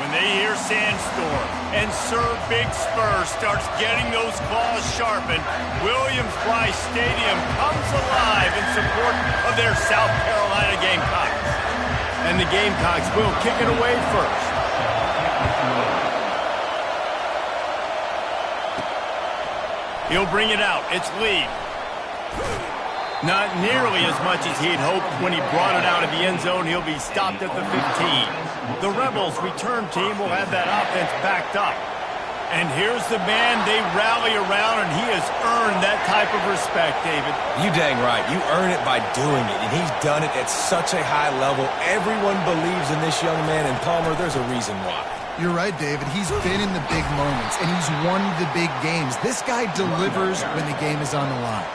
when they hear Sandstorm and Sir Big Spur starts getting those claws sharpened, Williams-Brice Stadium comes alive in support of their South Carolina Gamecocks. And the Gamecocks will kick it away first. He'll bring it out. It's Lee. Not nearly as much as he'd hoped when he brought it out of the end zone. He'll be stopped at the 15. The Rebels' return team will have that offense backed up. And here's the man they rally around, and he has earned that type of respect, David. You dang right. You earn it by doing it, and he's done it at such a high level. Everyone believes in this young man, and Palmer, there's a reason why. You're right, David. He's been in the big moments, and he's won the big games. This guy delivers when the game is on the line.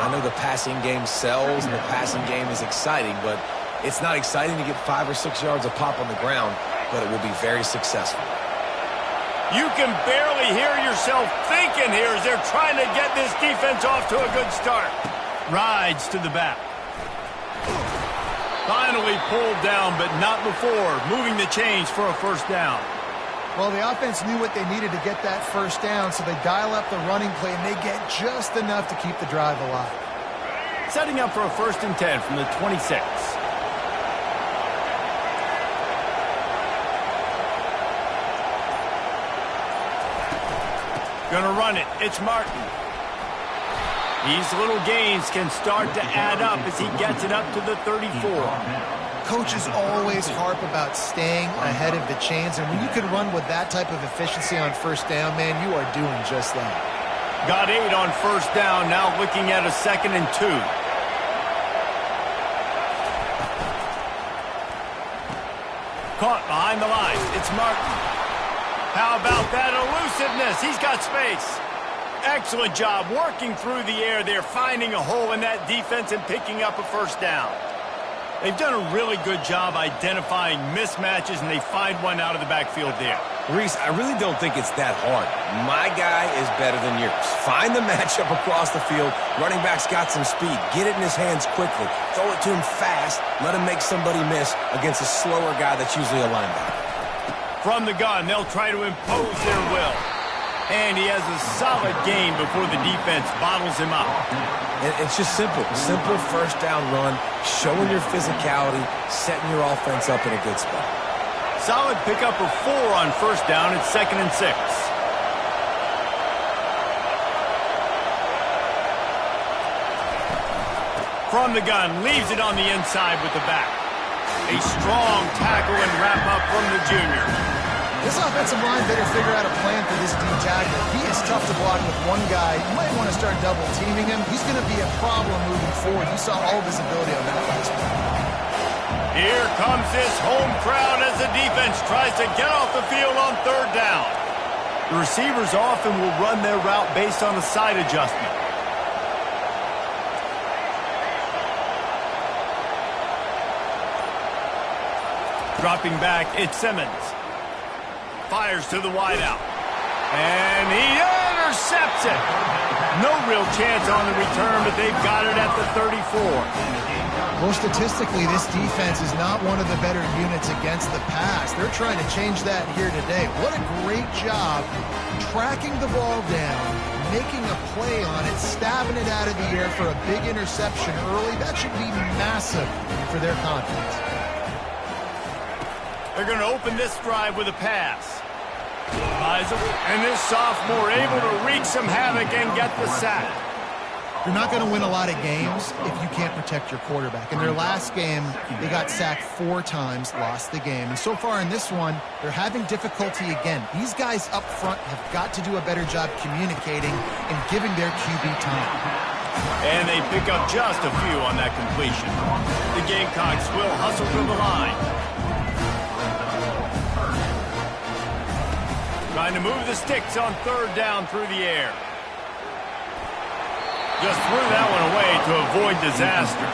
I know the passing game sells, and the passing game is exciting, but it's not exciting to get 5 or 6 yards a pop on the ground, but it will be very successful. You can barely hear yourself thinking here as they're trying to get this defense off to a good start. Rides to the back. Finally pulled down, but not before moving the chains for a first down. Well, the offense knew what they needed to get that first down, so they dial up the running play, and they get just enough to keep the drive alive. Setting up for a 1st and 10 from the 26. Gonna run it. It's Martin. These little gains can start to add up as he gets it up to the 34. Coaches always harp about staying ahead of the chains, and when you can run with that type of efficiency on first down, man, you are doing just that. Got 8 on first down, now looking at a 2nd and 2. Caught behind the line. It's Martin. How about that elusiveness? He's got space. Excellent job working through the air there, finding a hole in that defense and picking up a first down. They've done a really good job identifying mismatches, and they find one out of the backfield there. Reese, I really don't think it's that hard. My guy is better than yours. Find the matchup across the field. Running back's got some speed. Get it in his hands quickly. Throw it to him fast. Let him make somebody miss against a slower guy that's usually a linebacker. From the gun, they'll try to impose their will. And he has a solid gain before the defense bottles him up. And it's just simple. Simple first down run, showing your physicality, setting your offense up in a good spot. Solid pickup of 4 on first down. It's 2nd and 6. From the gun, leaves it on the inside with the back. A strong tackle and wrap up from the junior. This offensive line better figure out a plan for this D tackle. He is tough to block with one guy. You might want to start double-teaming him. He's going to be a problem moving forward. You saw all of his ability on that last play. Here comes this home crowd as the defense tries to get off the field on 3rd down. The receivers often will run their route based on a side adjustment. Dropping back, it's Simmons. Fires to the wideout. And he intercepts it. No real chance on the return, but they've got it at the 34. Well, statistically, this defense is not one of the better units against the pass. They're trying to change that here today. What a great job tracking the ball down, making a play on it, stabbing it out of the air for a big interception early. That should be massive for their confidence. They're going to open this drive with a pass. And this sophomore able to wreak some havoc and get the sack. You're not going to win a lot of games if you can't protect your quarterback. In their last game, they got sacked 4 times, lost the game. And so far in this one, they're having difficulty again. These guys up front have got to do a better job communicating and giving their QB time. And they pick up just a few on that completion. The Gamecocks will hustle to the line. Trying to move the sticks on 3rd down through the air. Just threw that one away to avoid disaster.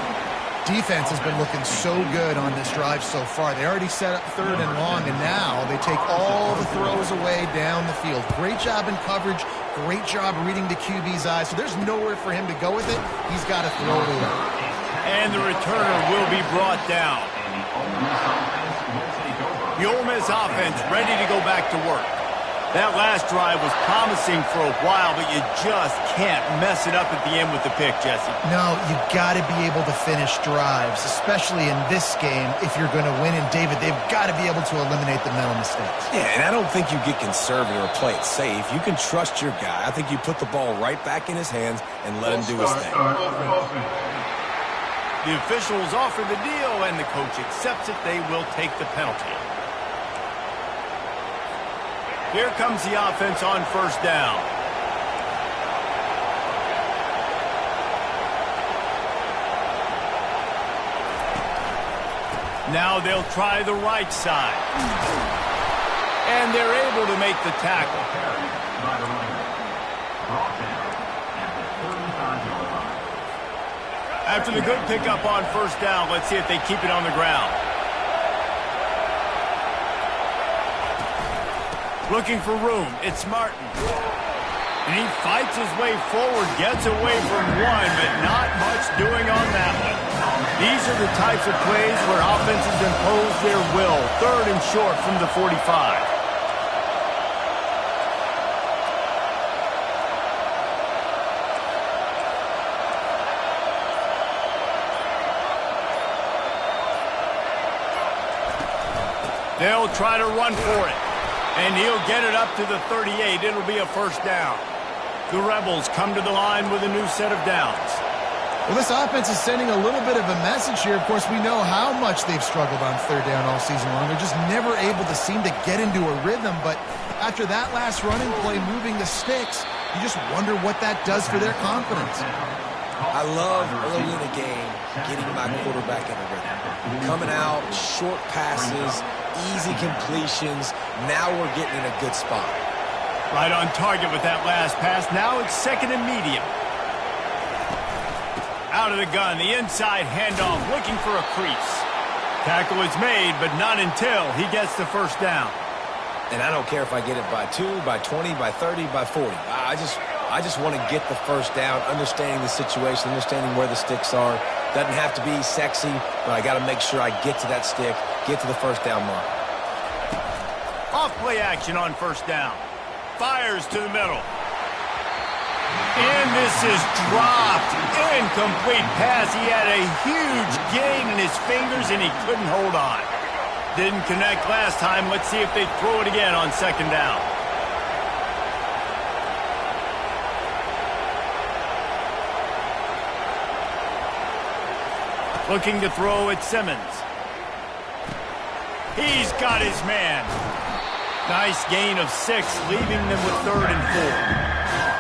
Defense has been looking so good on this drive so far. They already set up 3rd and long, and now they take all the throws away down the field. Great job in coverage. Great job reading the QB's eyes. So there's nowhere for him to go with it. He's got to throw it away. And the returner will be brought down. The Ole Miss offense ready to go back to work. That last drive was promising for a while, but you just can't mess it up at the end with the pick, Jesse. No, you got to be able to finish drives, especially in this game if you're going to win. And, David, they've got to be able to eliminate the mental mistakes. Yeah, and I don't think you get conservative or play it safe. You can trust your guy. I think you put the ball right back in his hands and let him do his thing. The officials offer the deal, and the coach accepts it. They will take the penalty. Here comes the offense on first down. Now they'll try the right side. And they're able to make the tackle. After the good pickup on first down, let's see if they keep it on the ground. Looking for room, it's Martin. And he fights his way forward, gets away from one, but not much doing on that one. These are the types of plays where offenses impose their will. 3rd and short from the 45. They'll try to run for it. And he'll get it up to the 38. It'll be a first down. The Rebels come to the line with a new set of downs. Well, this offense is sending a little bit of a message here. Of course, we know how much they've struggled on 3rd down all season long. They're just never able to seem to get into a rhythm. But after that last running play, moving the sticks, you just wonder what that does for their confidence. I love early in the game getting my quarterback in a rhythm. Coming out, short passes, easy completions. Now we're getting in a good spot. Right on target with that last pass. Now it's 2nd and medium. Out of the gun, the inside handoff, looking for a crease. Tackle is made, but not until he gets the first down. And I don't care if I get it by 2, by 20, by 30, by 40. I just want to get the first down, understanding the situation, understanding where the sticks are. Doesn't have to be sexy, but I got to make sure I get to that stick, get to the first down mark. Off play action on first down. Fires to the middle. And this is dropped. Incomplete pass. He had a huge gain in his fingers, and he couldn't hold on. Didn't connect last time. Let's see if they throw it again on 2nd down. Looking to throw at Simmons. He's got his man. Nice gain of 6, leaving them with 3rd and 4.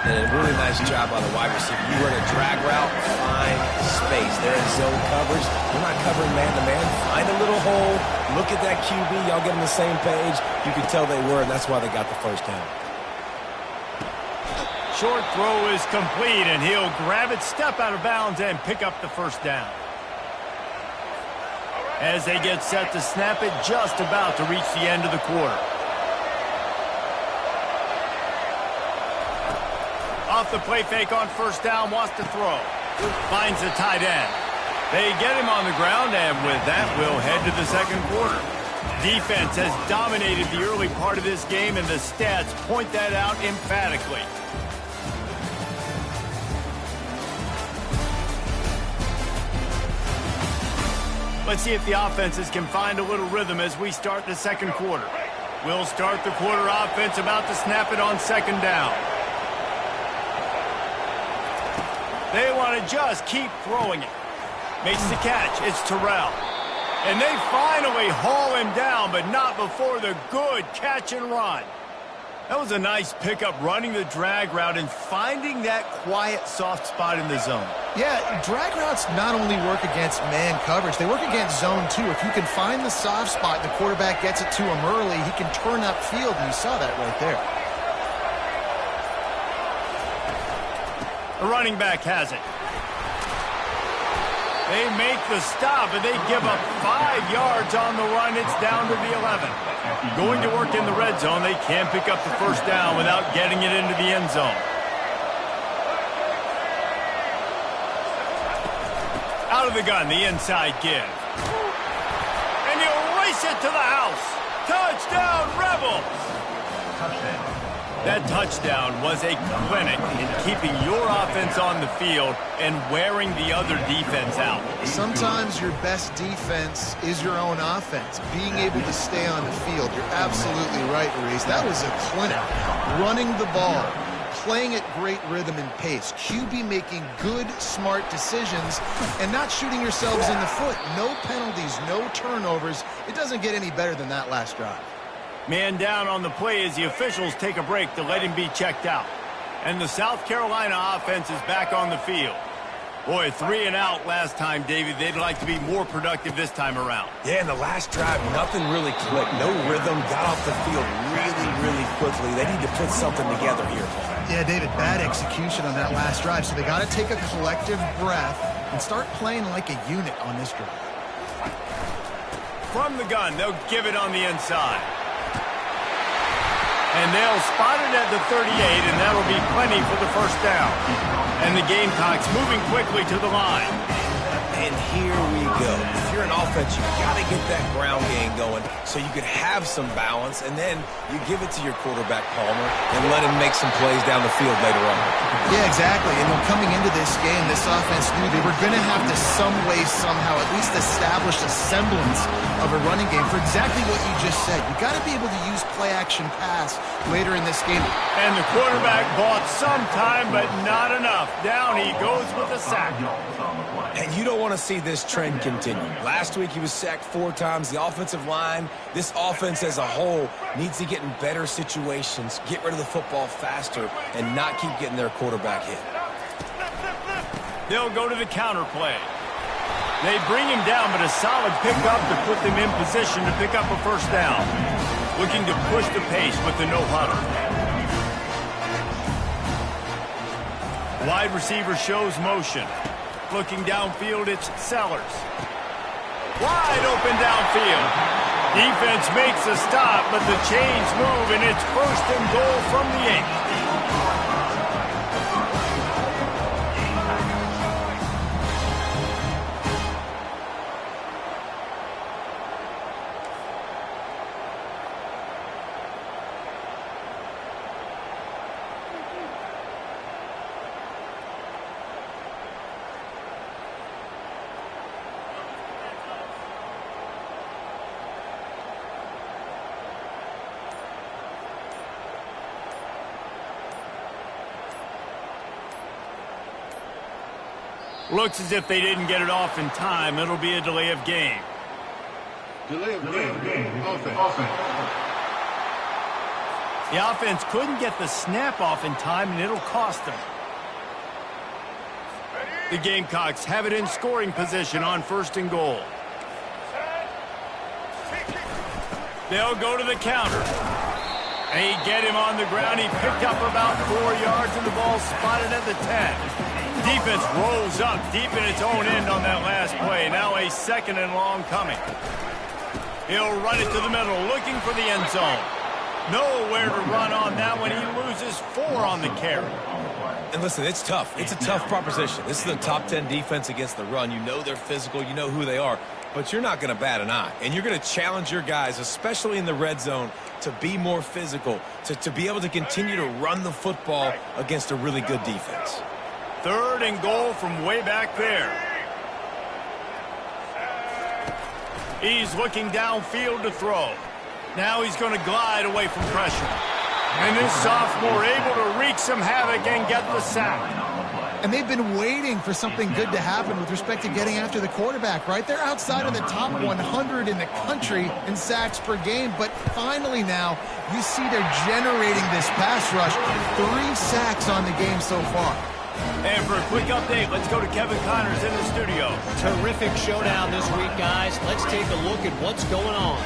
And a really nice job by the wide receiver. You run a drag route, find space. They're in zone coverage. They're not covering man-to-man. Find a little hole. Look at that QB. Y'all get on the same page. You can tell they were, and that's why they got the first down. Short throw is complete, and he'll grab it, step out of bounds, and pick up the first down. As they get set to snap it, just about to reach the end of the quarter. Off the play fake on first down, wants to throw. Finds the tight end. They get him on the ground, and with that, we'll head to the 2nd quarter. Defense has dominated the early part of this game, and the stats point that out emphatically. Let's see if the offenses can find a little rhythm as we start the 2nd quarter. We'll start the quarter offense about to snap it on 2nd down. They want to just keep throwing it. Makes the catch. It's Terrell. And they finally haul him down, but not before the good catch and run. That was a nice pickup, running the drag route and finding that quiet, soft spot in the zone. Yeah, drag routes not only work against man coverage, they work against zone too. If you can find the soft spot and the quarterback gets it to him early, he can turn upfield, and you saw that right there. The running back has it. They make the stop, and they give up 5 yards on the run. It's down to the 11. Going to work in the red zone, they can't pick up the first down without getting it into the end zone. Out of the gun, the inside give. And he'll race it to the house. Touchdown, Rebels! That touchdown was a clinic in keeping your offense on the field and wearing the other defense out. Sometimes your best defense is your own offense. Being able to stay on the field. You're absolutely right, Reese. That was a clinic. Running the ball, playing at great rhythm and pace. QB making good, smart decisions and not shooting yourselves in the foot. No penalties, no turnovers. It doesn't get any better than that last drive. Man down on the play as the officials take a break to let him be checked out. And the South Carolina offense is back on the field. Boy, 3 and out last time, David. They'd like to be more productive this time around. Yeah, in the last drive, nothing really clicked. No rhythm, got off the field really quickly. They need to put something together here. Yeah, David, bad execution on that last drive. So they got to take a collective breath and start playing like a unit on this drive. From the gun, they'll give it on the inside. And they'll spot it at the 38, and that'll be plenty for the first down. And the Gamecocks moving quickly to the line. And here we go. If you're an offense, you've got to get that ground game going so you can have some balance, and then you give it to your quarterback, Palmer, and let him make some plays down the field later on. Yeah, exactly. And coming into this game, this offense knew they were going to have to some way, somehow, at least establish a semblance of a running game for exactly what you just said. You got to be able to use play-action pass later in this game. And the quarterback bought some time, but not enough. Down he goes with a sack. And you don't want to see this trend continue. Last week he was sacked 4 times. The offensive line, this offense as a whole, needs to get in better situations, get rid of the football faster, and not keep getting their quarterback hit. They'll go to the counter play. They bring him down, but a solid pickup to put them in position to pick up a first down. Looking to push the pace with the no-huddle. Wide receiver shows motion. Looking downfield, it's Sellers. Wide open downfield. Defense makes a stop, but the chains move, and it's 1st and goal from the 8. Looks as if they didn't get it off in time. It'll be a delay of game. Delay of game. Offense. The offense couldn't get the snap off in time, and it'll cost them. The Gamecocks have it in scoring position on 1st and goal. They'll go to the counter. They get him on the ground. He picked up about 4 yards, and the ball spotted at the 10. Defense rolls up deep in its own end on that last play. Now a 2nd and long coming. He'll run it to the middle, looking for the end zone. Nowhere to run on that one. He loses 4 on the carry. And listen, it's tough. It's a tough proposition. This is a top 10 defense against the run. You know they're physical. You know who they are. But you're not going to bat an eye. And you're going to challenge your guys, especially in the red zone, to be more physical, to be able to continue to run the football against a really good defense. 3rd and goal from way back there. He's looking downfield to throw. Now he's going to glide away from pressure. And this sophomore able to wreak some havoc and get the sack. And they've been waiting for something good to happen with respect to getting after the quarterback, right? They're outside of the top 100 in the country in sacks per game, but finally now you see they're generating this pass rush. 3 sacks on the game so far. And for a quick update, let's go to Kevin Connors in the studio. Terrific showdown this week, guys. Let's take a look at what's going on.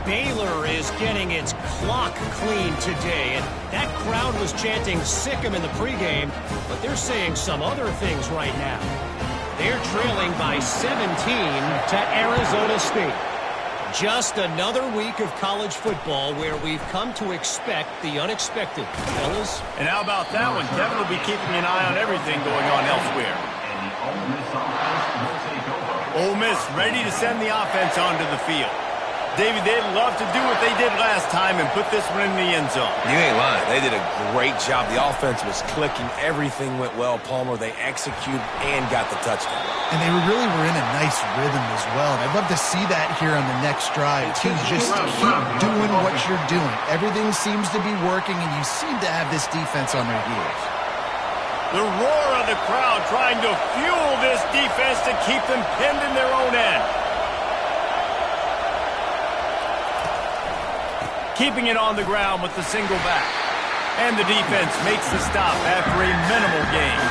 Baylor is getting its clock cleaned today, and that crowd was chanting "sick 'em" in the pregame, but they're saying some other things right now. They're trailing by 17 to Arizona State. Just another week of college football where we've come to expect the unexpected, fellas. And how about that one? Kevin will be keeping an eye on everything going on elsewhere. Ole Miss ready to send the offense onto the field. David, they'd love to do what they did last time and put this one in the end zone. You ain't lying. They did a great job. The offense was clicking. Everything went well, Palmer. They executed and got the touchdown. And they really were in a nice rhythm as well. I'd love to see that here on the next drive, too. Just keep doing what you're doing. Everything seems to be working, and you seem to have this defense on their heels. The roar of the crowd trying to fuel this defense to keep them pinned in their own end. Keeping it on the ground with the single back. And the defense makes the stop after a minimal gain.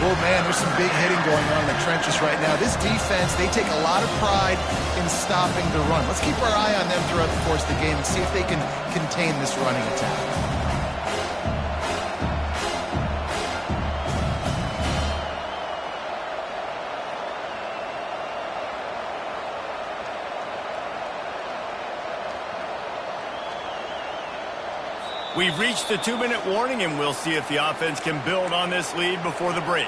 Oh, man, there's some big hitting going on in the trenches right now. This defense, they take a lot of pride in stopping the run. Let's keep our eye on them throughout the course of the game and see if they can contain this running attack. We've reached the 2-minute warning, and we'll see if the offense can build on this lead before the break.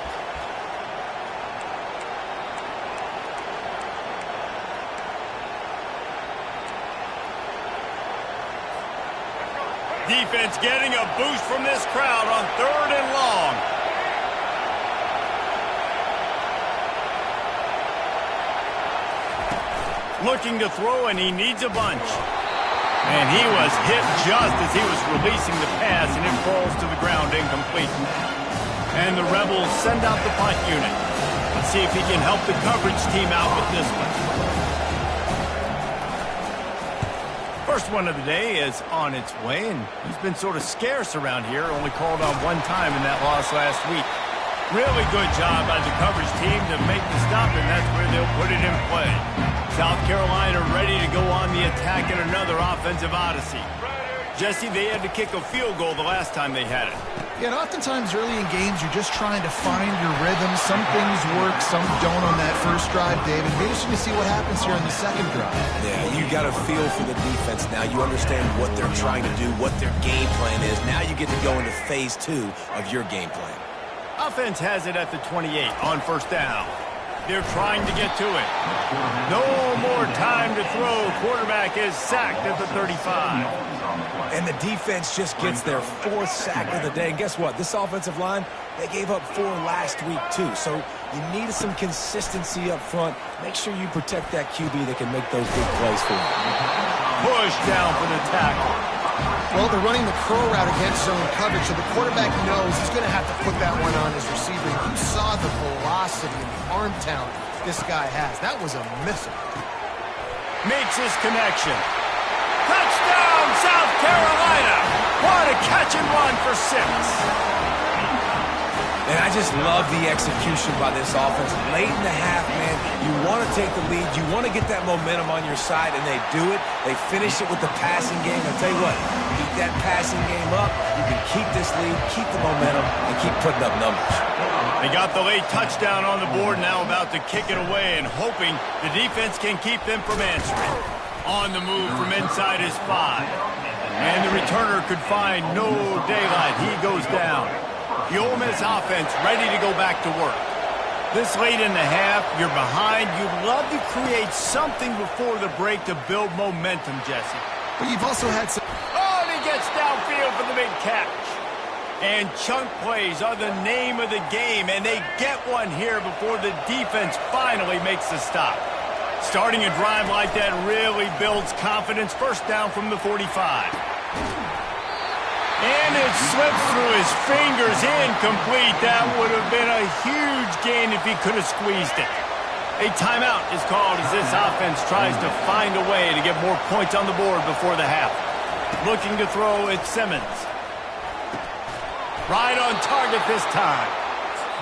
Defense getting a boost from this crowd on 3rd and long. Looking to throw, and he needs a bunch. And he was hit just as he was releasing the pass, and it falls to the ground incomplete. And the Rebels send out the punt unit. Let's see if he can help the coverage team out with this one. First one of the day is on its way, and he's been sort of scarce around here, only called on one time in that loss last week. Really good job by the coverage team to make the stop, and that's where they'll put it in play. South Carolina ready to go on the attack in another offensive odyssey. Jesse, they had to kick a field goal the last time they had it. Yeah, and oftentimes early in games, you're just trying to find your rhythm. Some things work, some don't on that first drive, David. Be interesting to see what happens here on the second drive. Yeah, you got a feel for the defense now. You understand what they're trying to do, what their game plan is. Now you get to go into phase 2 of your game plan. Offense has it at the 28 on 1st down. They're trying to get to it. No more time to throw. Quarterback is sacked at the 35. And the defense just gets their 4th sack of the day. And guess what? This offensive line, they gave up 4 last week too. So you need some consistency up front. Make sure you protect that QB that can make those big plays for you. Push down for the tackle. Well, they're running the curl route against zone coverage, so the quarterback knows he's going to have to put that one on his receiver. You saw the velocity and the arm talent this guy has. That was a missile. Makes his connection. Touchdown, South Carolina! What a catch and run for 6. And I just love the execution by this offense. Late in the half, man, you want to take the lead. You want to get that momentum on your side, and they do it. They finish it with the passing game. I'll tell you what, keep that passing game up. You can keep this lead, keep the momentum, and keep putting up numbers. They got the late touchdown on the board, now about to kick it away and hoping the defense can keep them from answering. On the move from inside his 5. And the returner could find no daylight. He goes down. The Ole Miss offense ready to go back to work. This late in the half, you're behind. You'd love to create something before the break to build momentum, Jesse. But you've also had some... Oh, and he gets downfield for the big catch. And chunk plays are the name of the game, and they get one here before the defense finally makes the stop. Starting a drive like that really builds confidence. 1st down from the 45. And it slips through his fingers, incomplete. That would have been a huge gain if he could have squeezed it. A timeout is called as this offense tries to find a way to get more points on the board before the half. Looking to throw, it's Simmons. Right on target this time.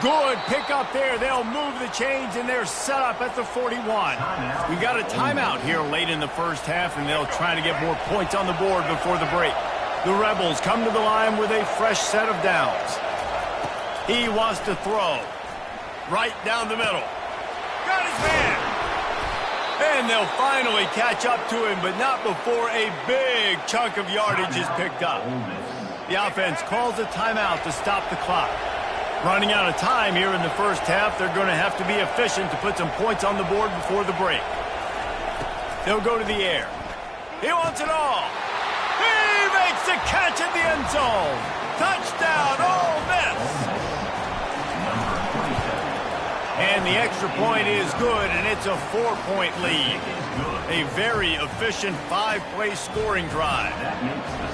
Good pick up there. They'll move the chains, and they're set up at the 41. We got a timeout here late in the first half, and they'll try to get more points on the board before the break. The Rebels come to the line with a fresh set of downs. He wants to throw. Right down the middle. Got his man. And they'll finally catch up to him, but not before a big chunk of yardage is picked up. The offense calls a timeout to stop the clock. Running out of time here in the first half, they're going to have to be efficient to put some points on the board before the break. They'll go to the air. He wants it all. He makes the catch in the end zone. Touchdown, Ole Miss. And the extra point is good, and it's a 4-point lead. A very efficient 5-play scoring drive.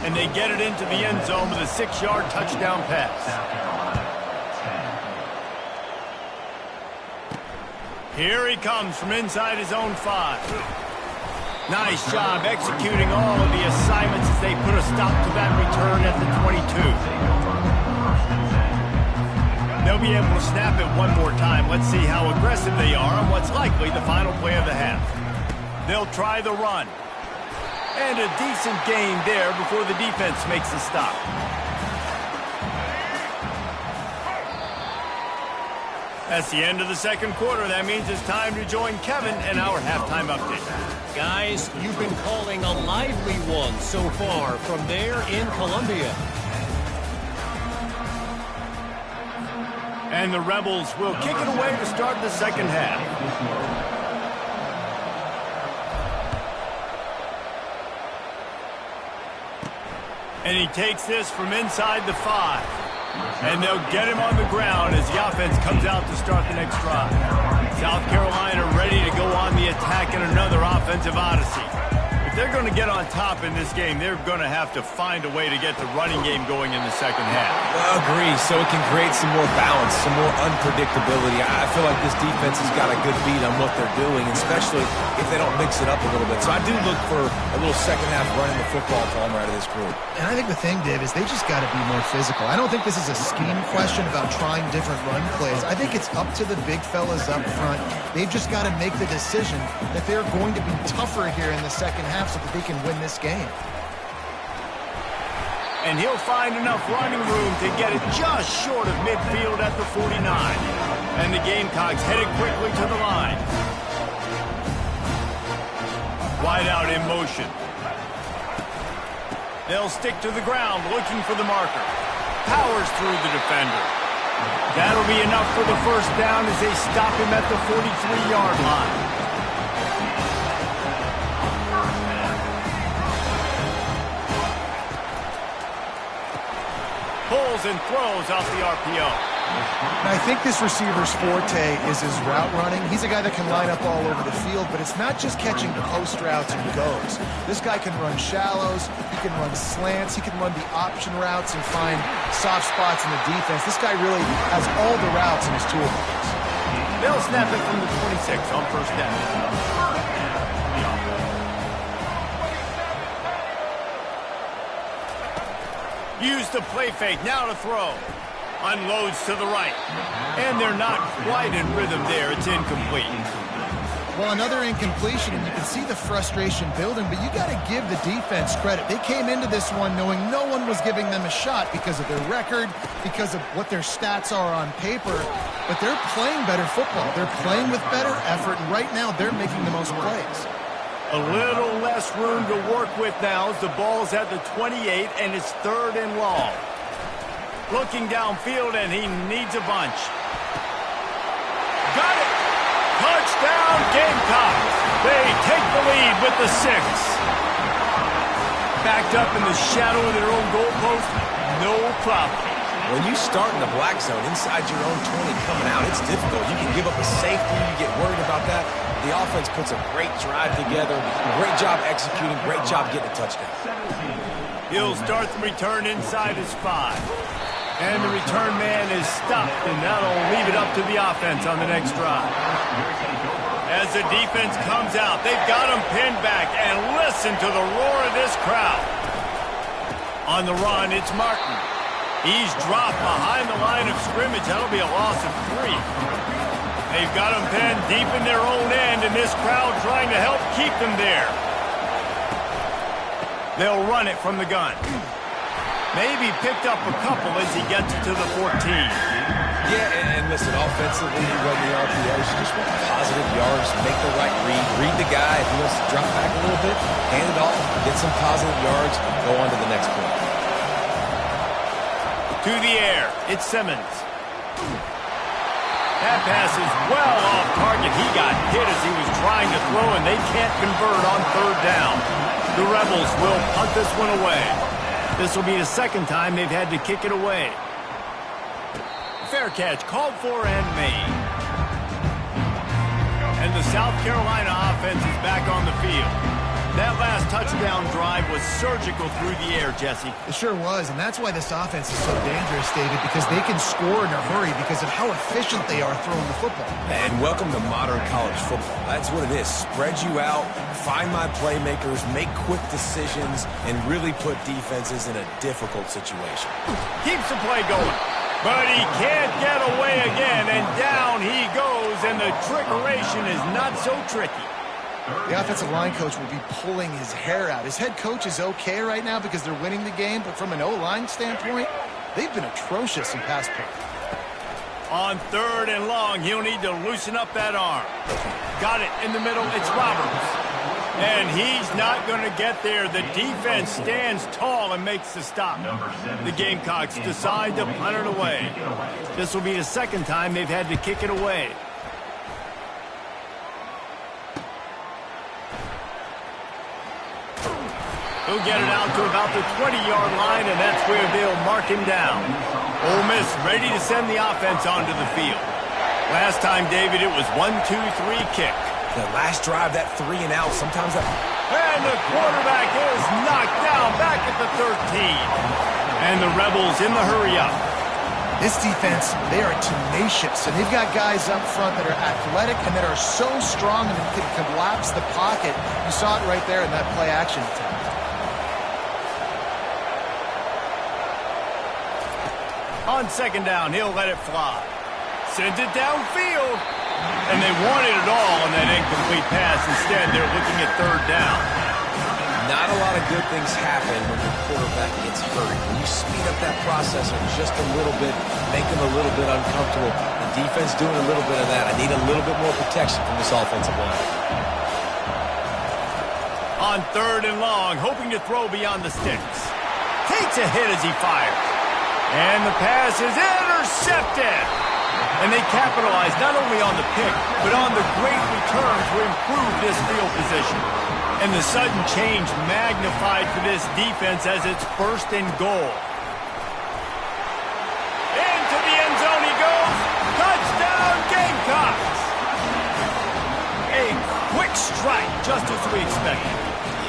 And they get it into the end zone with a 6-yard touchdown pass. Here he comes from inside his own 5. Nice job executing all of the assignments as they put a stop to that return at the 22. They'll be able to snap it one more time. Let's see how aggressive they are on what's likely the final play of the half. They'll try the run. And a decent gain there before the defense makes the stop. That's the end of the second quarter. That means it's time to join Kevin and our halftime update. Guys, you've been calling a lively one so far from there in Columbia. And the Rebels will kick it away to start the second half. And he takes this from inside the 5. And they'll get him on the ground as the offense comes out to start the next drive. South Carolina ready to go on the attack in another offensive odyssey. If they're going to get on top in this game, they're going to have to find a way to get the running game going in the second half. Agree, so it can create some more balance, some more unpredictability. I feel like this defense has got a good beat on what they're doing, especially if they don't mix it up a little bit. So I do look for a little second half running the football from out of this group. And I think the thing, Dave, is they just got to be more physical. I don't think this is a scheme question about trying different run plays. I think it's up to the big fellas up front. They've just got to make the decision that they're going to be tougher here in the second half so that they can win this game. And he'll find enough running room to get it just short of midfield at the 49. And the Gamecocks headed quickly to the line. Wide out in motion. They'll stick to the ground looking for the marker. Powers through the defender. That'll be enough for the first down as they stop him at the 43-yard line. Pulls and throws off the RPO. And I think this receiver's forte is his route running. He's a guy that can line up all over the field, but it's not just catching post routes and goes. This guy can run shallows, he can run slants, he can run the option routes and find soft spots in the defense. This guy really has all the routes in his toolbox. They'll snap it from the 26 on first down. Use the play fake, now to throw. Unloads to the right. And they're not quite in rhythm there. It's incomplete. Well, another incompletion, and you can see the frustration building, but you got to give the defense credit. They came into this one knowing no one was giving them a shot because of their record, because of what their stats are on paper, but they're playing better football. They're playing with better effort, and right now they're making the most plays. A little less room to work with now as the ball's at the 28 and it's 3rd and long. Looking downfield and he needs a bunch. Got it! Touchdown Gamecocks! They take the lead with the 6. Backed up in the shadow of their own goalpost, no problem. When you start in the black zone inside your own 20 coming out, it's difficult. You can give up a safety, you get worried about that. The offense puts a great drive together, great job executing, great job getting a touchdown. He'll start the return inside his 5. And the return man is stopped, and that'll leave it up to the offense on the next drive. As the defense comes out, they've got him pinned back, and listen to the roar of this crowd. On the run, it's Martin. He's dropped behind the line of scrimmage. That'll be a loss of 3. They've got him pinned deep in their own end, and this crowd trying to help keep them there. They'll run it from the gun. Maybe picked up a couple as he gets to the 14. Yeah, and listen, offensively, you run the RPOs, you just want positive yards, make the right read the guy. If he wants to drop back a little bit, hand it off, get some positive yards, go on to the next play. To the air, it's Simmons. That pass is well off target. He got hit as he was trying to throw, and they can't convert on 3rd down. The Rebels will punt this one away. This will be the second time they've had to kick it away. Fair catch called for and made. And the South Carolina offense is back on the field. That last touchdown drive was surgical through the air, Jesse. It sure was, and that's why this offense is so dangerous, David, because they can score in a hurry because of how efficient they are throwing the football. And welcome to modern college football. That's what it is. Spread you out, find my playmakers, make quick decisions, and really put defenses in a difficult situation. Keeps the play going, but he can't get away again, and down he goes, and the trickeration is not so tricky. The offensive line coach will be pulling his hair out. His head coach is okay right now because they're winning the game, but from an O-line standpoint, they've been atrocious in pass play. On 3rd and long, he'll need to loosen up that arm. Got it in the middle. It's Roberts. And he's not going to get there. The defense stands tall and makes the stop. The Gamecocks decide to punt it away. This will be the second time they've had to kick it away. He'll get it out to about the 20-yard line, and that's where they'll mark him down. Ole Miss ready to send the offense onto the field. Last time, David, it was 1-2-3 kick. The last drive, that 3 and out, sometimes that... And the quarterback is knocked down back at the 13. And the Rebels in the hurry-up. This defense, they are tenacious, and they've got guys up front that are athletic and that are so strong and can collapse the pocket. You saw it right there in that play-action attempt. On 2nd down, he'll let it fly. Sends it downfield. And they wanted it all on that incomplete pass. Instead, they're looking at 3rd down. Not a lot of good things happen when your quarterback gets hurt. When you speed up that processor just a little bit, make him a little bit uncomfortable. The defense doing a little bit of that. I need a little bit more protection from this offensive line. On 3rd and long, hoping to throw beyond the sticks. Takes a hit as he fires. And the pass is intercepted. And they capitalize not only on the pick, but on the great return to improve this field position. And the sudden change magnified for this defense as it's 1st and goal. Into the end zone he goes. Touchdown, Gamecocks. A quick strike, just as we expected.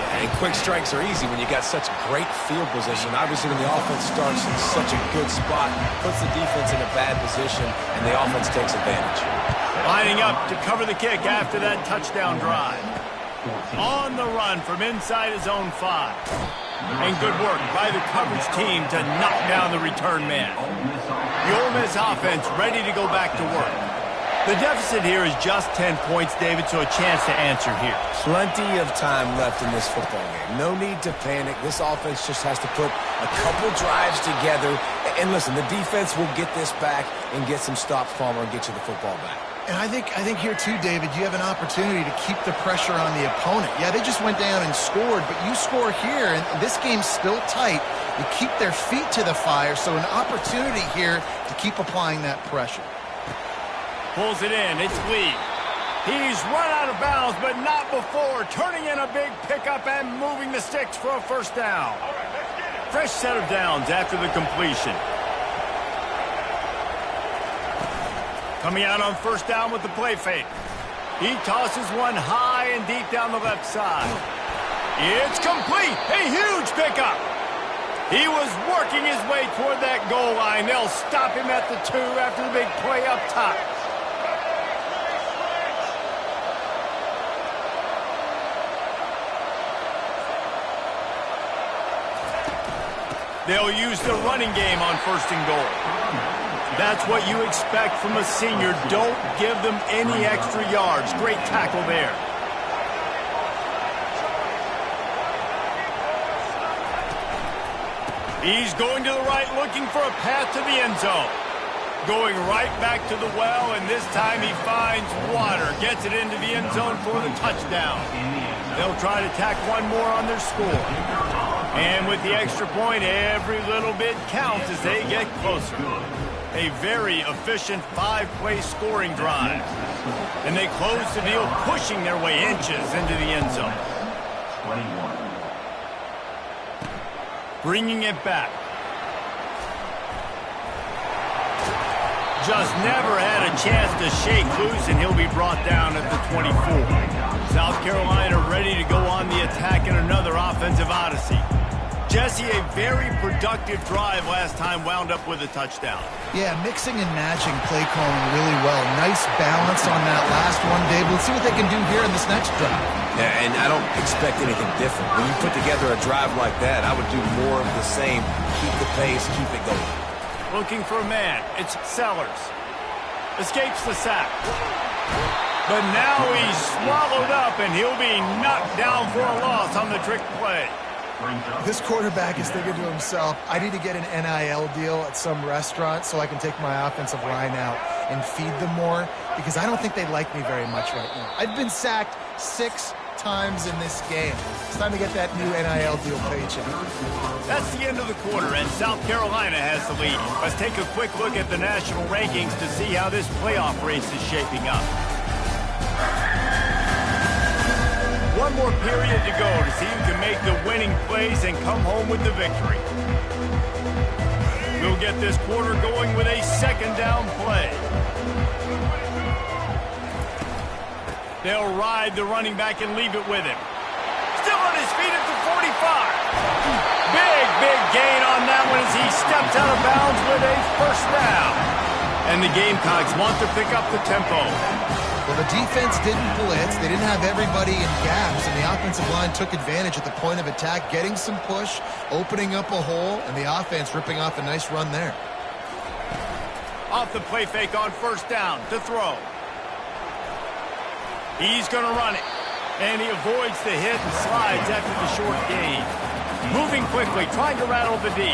And quick strikes are easy when you got such great field position. Obviously, when the offense starts in such a good spot, puts the defense in a bad position, and the offense takes advantage. Lining up to cover the kick after that touchdown drive. On the run from inside his own 5. And good work by the coverage team to knock down the return man. The Ole Miss offense ready to go back to work. The deficit here is just 10 points, David, so a chance to answer here. Plenty of time left in this football game. No need to panic. This offense just has to put a couple drives together. And listen, the defense will get this back and get some stops, Palmer, and get you the football back. And I think here too, David, you have an opportunity to keep the pressure on the opponent. Yeah, they just went down and scored, but you score here, and this game's still tight. You keep their feet to the fire, so an opportunity here to keep applying that pressure. Pulls it in. It's Lee. He's run out of bounds, but not before. Turning in a big pickup and moving the sticks for a 1st down. Fresh set of downs after the completion. Coming out on 1st down with the play fake. He tosses one high and deep down the left side. It's complete. A huge pickup. He was working his way toward that goal line. They'll stop him at the 2 after the big play up top. They'll use the running game on 1st and goal. That's what you expect from a senior. Don't give them any extra yards. Great tackle there. He's going to the right, looking for a path to the end zone. Going right back to the well, and this time he finds water. Gets it into the end zone for the touchdown. They'll try to tack one more on their score. And with the extra point, every little bit counts as they get closer. A very efficient 5-play scoring drive. And they close the deal, pushing their way inches into the end zone. Bringing it back. Just never had a chance to shake loose, and he'll be brought down at the 24. South Carolina ready to go on the attack in another offensive odyssey. Jesse, a very productive drive last time wound up with a touchdown. Yeah, mixing and matching play calling really well. Nice balance on that last one, Dave. Let's see what they can do here in this next drive. Yeah, and I don't expect anything different. When you put together a drive like that, I would do more of the same. Keep the pace, keep it going. Looking for a man. It's Sellers. Escapes the sack. But now he's swallowed up, and he'll be knocked down for a loss on the trick play. This quarterback is thinking to himself, I need to get an NIL deal at some restaurant so I can take my offensive line out and feed them more, because I don't think they like me very much right now. I've been sacked 6 times in this game. It's time to get that new NIL deal paycheck. That's the end of the quarter, and South Carolina has the lead. Let's take a quick look at the national rankings to see how this playoff race is shaping up. One more period to go to see who can make the winning plays and come home with the victory. We'll get this quarter going with a second down play. They'll ride the running back and leave it with him. Still on his feet at the 45. Big gain on that one as he steps out of bounds with a first down. And the Gamecocks want to pick up the tempo. Well, the defense didn't blitz. They didn't have everybody in gaps, and the offensive line took advantage at the point of attack, getting some push, opening up a hole, and the offense ripping off a nice run there. Off the play fake on first down to throw. He's going to run it, and he avoids the hit and slides after the short gain. Moving quickly, trying to rattle the D.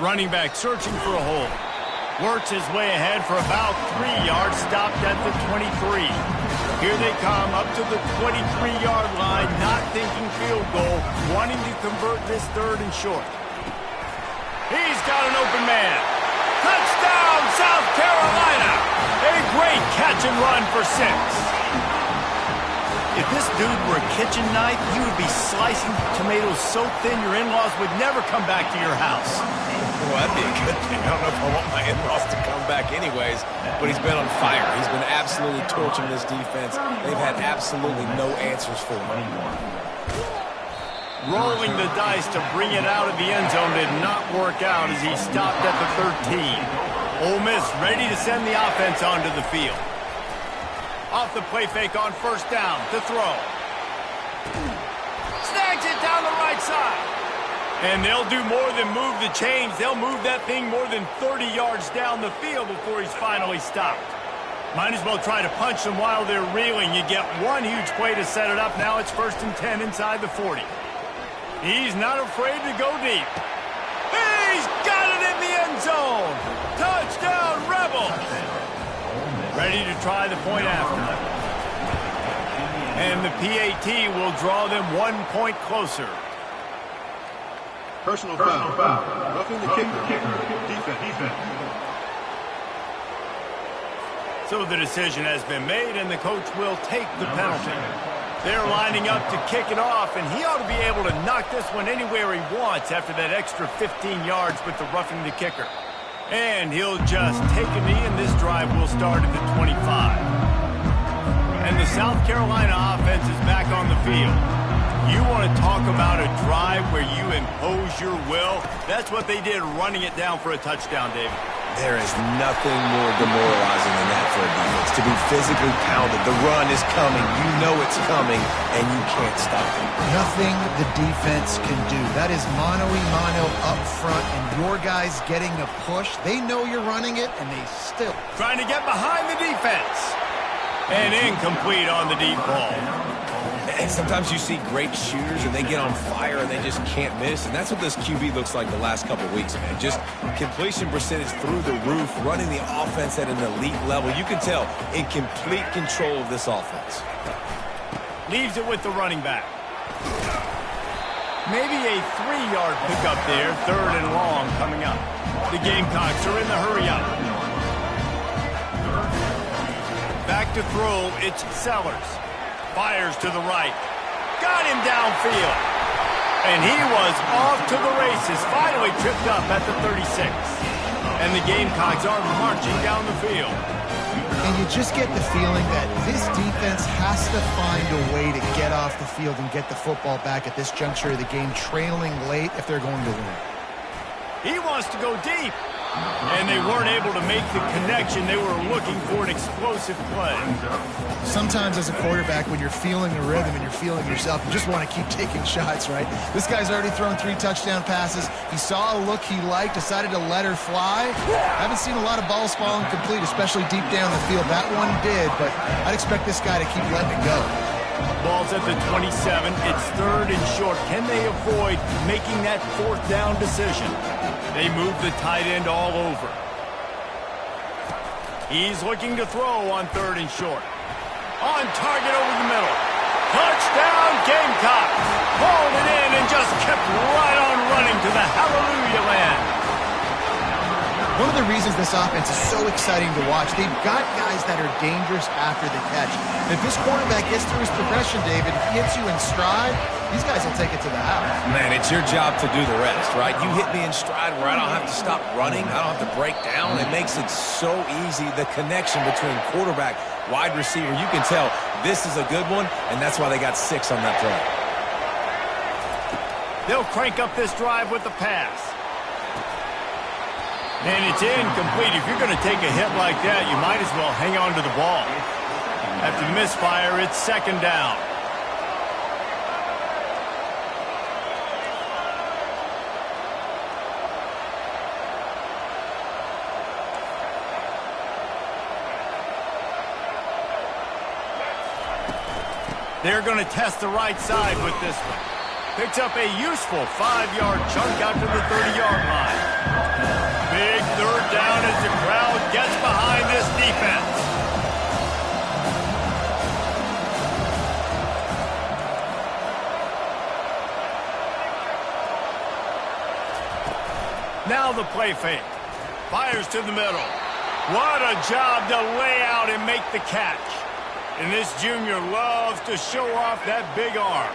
Running back searching for a hole. Works his way ahead for about 3 yards, stopped at the 23. Here they come up to the 23-yard line, not thinking field goal, wanting to convert this third and short. He's got an open man. Touchdown, South Carolina! A great catch and run for 6. If this dude were a kitchen knife, you would be slicing tomatoes so thin your in-laws would never come back to your house. Well, that'd be a good thing. I don't know if I want my in-laws to come back anyways, but he's been on fire. He's been absolutely torching this defense. They've had absolutely no answers for him. Rolling the dice to bring it out of the end zone did not work out as he stopped at the 13. Ole Miss ready to send the offense onto the field. Off the play fake on first down to throw. Snags it down the right side. And they'll do more than move the chains. They'll move that thing more than 30 yards down the field before he's finally stopped. Might as well try to punch them while they're reeling. You get one huge play to set it up. Now it's 1st and 10 inside the 40. He's not afraid to go deep. He's got it in the end zone. Touchdown, Rebels. Ready to try the point after. And the PAT will draw them 1 point closer. Personal foul. Roughing the kicker. Defense. So the decision has been made, and the coach will take the penalty. They're lining up to kick it off, and he ought to be able to knock this one anywhere he wants after that extra 15 yards with the roughing the kicker. And he'll just take a knee, and this drive will start at the 25. And the South Carolina offense is back on the field. You want to talk about a drive where you impose your will? That's what they did, running it down for a touchdown, David. There is nothing more demoralizing than that for a defense. To be physically pounded. The run is coming. You know it's coming, and you can't stop it. Nothing the defense can do. That is mano-a-mano up front, and your guys getting a push. They know you're running it, and they still Trying to get behind the defense. And incomplete on the deep ball. And sometimes you see great shooters and they get on fire and they just can't miss. And that's what this QB looks like the last couple of weeks, man. Just completion percentage through the roof, running the offense at an elite level. You can tell in complete control of this offense. Leaves it with the running back. Maybe a 3-yard pickup there. 3rd and long coming up. The Gamecocks are in the hurry up. to throw. It's Sellers. Fires to the right. Got him downfield. And he was off to the races. Finally tripped up at the 36. And the Gamecocks are marching down the field. And you just get the feeling that this defense has to find a way to get off the field and get the football back at this juncture of the game, trailing late if they're going to win. He wants to go deep. And they weren't able to make the connection. They were looking for an explosive play. Sometimes as a quarterback, when you're feeling the rhythm and you're feeling yourself, you just want to keep taking shots, right? This guy's already thrown 3 touchdown passes. He saw a look he liked, decided to let her fly. I haven't seen a lot of balls falling complete, especially deep down the field. That one did, but I'd expect this guy to keep letting it go. Ball's at the 27. It's 3rd and short. Can they avoid making that 4th down decision? They move the tight end all over. He's looking to throw on 3rd and short. On target over the middle. Touchdown Gamecocks. Hauled it in and just kept right on running to the hallelujah land. One of the reasons this offense is so exciting to watch, they've got guys that are dangerous after the catch. If this quarterback gets through his progression, David, hits you in stride, these guys will take it to the house. Man, it's your job to do the rest, right? You hit me in stride where I don't have to stop running. I don't have to break down. It makes it so easy. The connection between quarterback, wide receiver, you can tell this is a good one, and that's why they got 6 on that play. They'll crank up this drive with the pass. And it's incomplete. If you're going to take a hit like that, you might as well hang on to the ball. After the misfire, it's 2nd down. They're going to test the right side with this one. Picks up a useful 5-yard chunk out to the 30-yard line. Big 3rd down as the crowd gets behind this defense. Now the play fake. Fires to the middle. What a job to lay out and make the catch. And this junior loves to show off that big arm.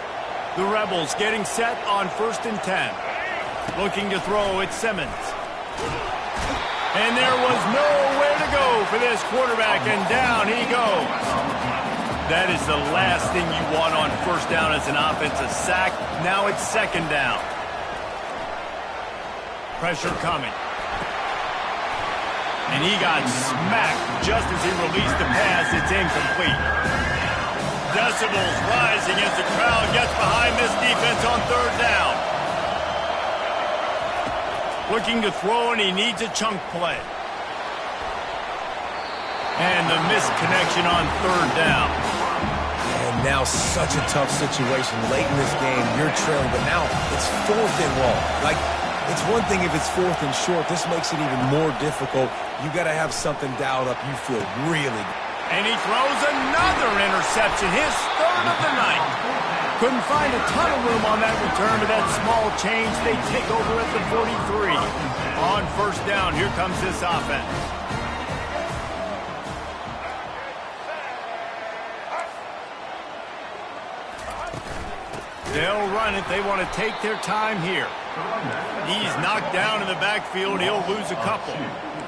The Rebels getting set on 1st and 10. Looking to throw, it's Simmons. And there was nowhere to go for this quarterback, and down he goes. That is the last thing you want on 1st down as an offensive sack. Now it's 2nd down. Pressure coming. And he got smacked just as he released the pass. It's incomplete. Decibels rising as the crowd gets behind this defense on 3rd down. Looking to throw, and he needs a chunk play. And the missed connection on 3rd down. And now such a tough situation. Late in this game, you're trailing, but now it's 4th and long. Like, it's one thing if it's 4th and short. This makes it even more difficult. You got to have something dialed up. You feel really good. And he throws another interception, his 3rd of the night. Couldn't find a ton of room on that return, but that small change, they take over at the 43. On 1st down, here comes this offense. They'll run it. They want to take their time here. He's knocked down in the backfield. He'll lose a couple.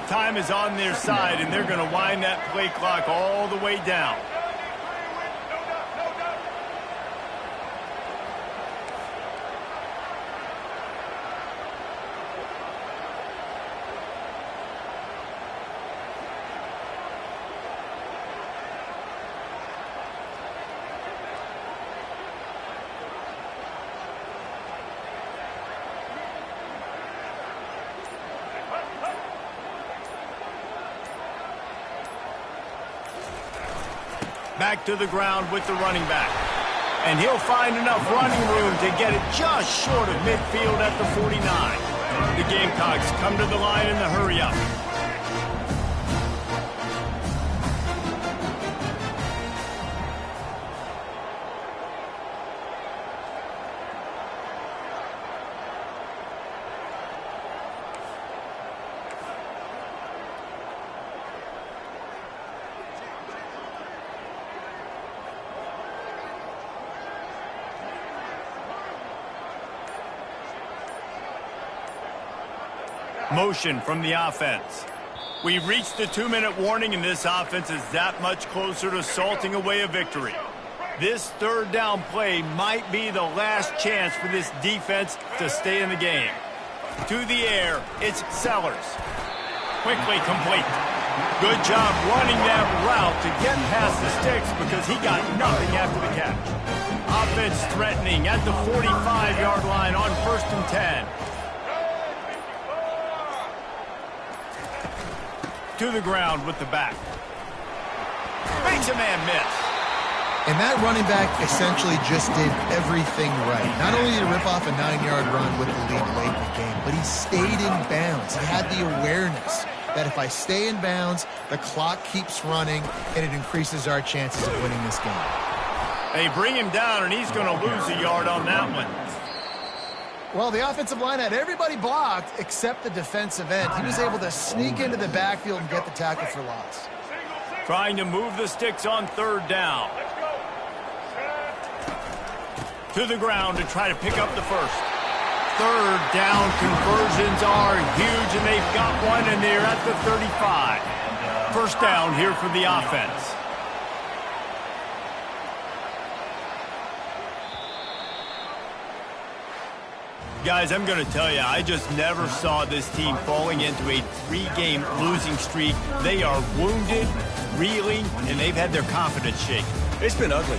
Time is on their side, and they're going to wind that play clock all the way down. Back to the ground with the running back. And he'll find enough running room to get it just short of midfield at the 49. The Gamecocks come to the line in the hurry up. Motion from the offense. We've reached the 2-minute warning, and this offense is that much closer to salting away a victory. This third down play might be the last chance for this defense to stay in the game. To the air, it's Sellers. Quickly complete. Good job running that route to get past the sticks because he got nothing after the catch. Offense threatening at the 45-yard line on 1st and 10. To the ground with the back. Makes a man miss. And that running back essentially just did everything right. Not only did he rip off a 9-yard run with the lead late in the game, but he stayed in bounds. He had the awareness that if I stay in bounds, the clock keeps running, and it increases our chances of winning this game. They bring him down, and he's going to lose a yard on that one. Well, the offensive line had everybody blocked except the defensive end. He was able to sneak into the backfield and get the tackle for loss. Trying to move the sticks on 3rd down. To the ground to try to pick up the first. 3rd down conversions are huge, and they've got one, and they're at the 35. 1st down here for the offense. Guys, I'm going to tell you, I just never saw this team falling into a 3-game losing streak. They are wounded, reeling, and they've had their confidence shaken. It's been ugly.